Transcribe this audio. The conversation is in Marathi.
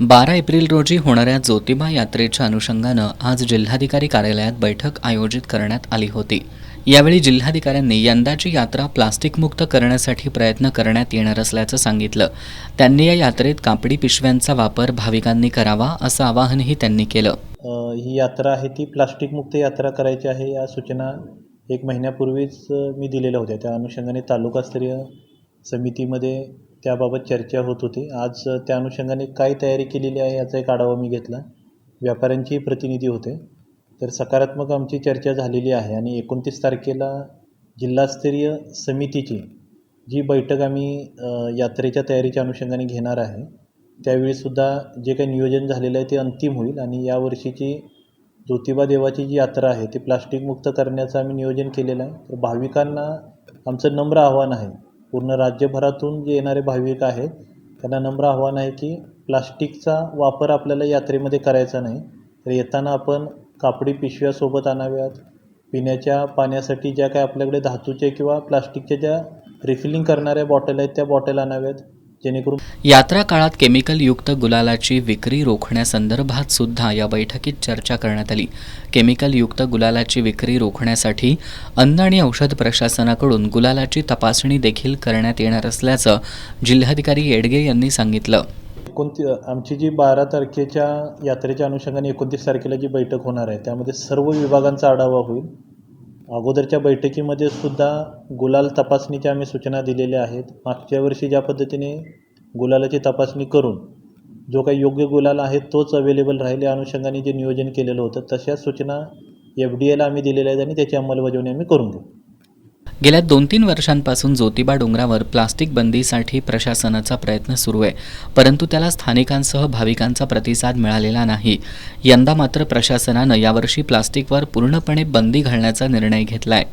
12 एप्रिल रोजी होणाऱ्या ज्योतिबा यात्रेच्या अनुषंगानं आज जिल्हाधिकारी कार्यालयात बैठक आयोजित करण्यात आली होती। यावेळी जिल्हाधिकाऱ्यांनी यंदाची यात्रा प्लास्टिकमुक्त करण्यासाठी प्रयत्न करण्यात येणार असल्याचं सांगितलं। त्यांनी या यात्रेत कापडी पिशव्यांचा वापर भाविकांनी करावा असं आवाहनही त्यांनी केलं। ही यात्रा आहे ती प्लास्टिकमुक्त यात्रा करायची आहे या सूचना 1 महिन्यापूर्वीच मी दिलेल्या होत्या। त्या अनुषंगाने तालुकास्तरीय समितीमध्ये त्याबाबत चर्चा होत होती। आज त्या अनुषंगाने काय तयारी केलेली आहे याचा एक आढावा मी घेतला। व्यापाऱ्यांची प्रतिनिधी होते, तर सकारात्मक आमची चर्चा झालेली आहे आणि 29 तारखेला जिल्हास्तरीय समितीची जी बैठक आम्ही यात्रेच्या तयारीच्या अनुषंगाने घेणार आहे, त्यावेळीसुद्धा जे काही नियोजन झालेलं आहे ते अंतिम होईल आणि यावर्षीची ज्योतिबा देवाची जी यात्रा आहे ती प्लास्टिकमुक्त करण्याचं आम्ही नियोजन केलेलं आहे। तर भाविकांना आमचं नम्र आव्हान आहे, पूर्ण राज्यभरातून जे येणारे भाविक आहेत त्यांना नम्र आव्हान आहे की प्लास्टिकचा वापर आपल्याला यात्रेमध्ये करायचा नाही। तर येताना आपण कापडी पिशव्या सोबत आणाव्यात। पिण्याच्या पाण्यासाठी ज्या काही आपल्याकडे धातूच्या किंवा प्लास्टिकच्या ज्या रिफिलिंग करणाऱ्या बॉटल आहेत त्या बॉटल आणाव्यात, जेणेकरून यात्रा काळात केमिकल युक्त गुलालाची विक्री रोखण्यासंदर्भात सुद्धा या बैठकीत चर्चा करण्यात आली। केमिकल युक्त गुलालाची विक्री रोखण्यासाठी अन्न आणि औषध प्रशासनाकडून गुलालाची तपासणी देखील करण्यात येणार असल्याचं जिल्हाधिकारी येडगे यांनी सांगितलं। आमची जी 12 तारखेच्या यात्रेच्या अनुषंगाने 29 तारखेला जी बैठक होणार आहे त्यामध्ये सर्व विभागांचा आढावा होईल। अगोदरच्या बैठकीमध्ये सुद्धा गुलाल तपासणीच्या आम्ही सूचना दिलेल्या आहेत। मागच्या वर्षी ज्या पद्धतीने गुलालाची तपासणी करून जो काही योग्य गुलाल आहे तोच अवेलेबल राहील या अनुषंगाने जे नियोजन केलेलं होतं तशा सूचना FDAला आम्ही दिलेल्या आहेत आणि त्याची अंमलबजावणी आम्ही करून घेऊ। गेल्या 2-3 वर्षांपासून ज्योतिबा डोंगरावर प्लास्टिक बंदीसाठी प्रशासनाचा प्रयत्न सुरू आहे, परंतु त्याला स्थानिकांसह भाविकांचा प्रतिसाद मिळालेला नाही। यंदा मात्र प्रशासनानं यावर्षी प्लास्टिकवर पूर्णपणे बंदी घालण्याचा निर्णय घेतलाय।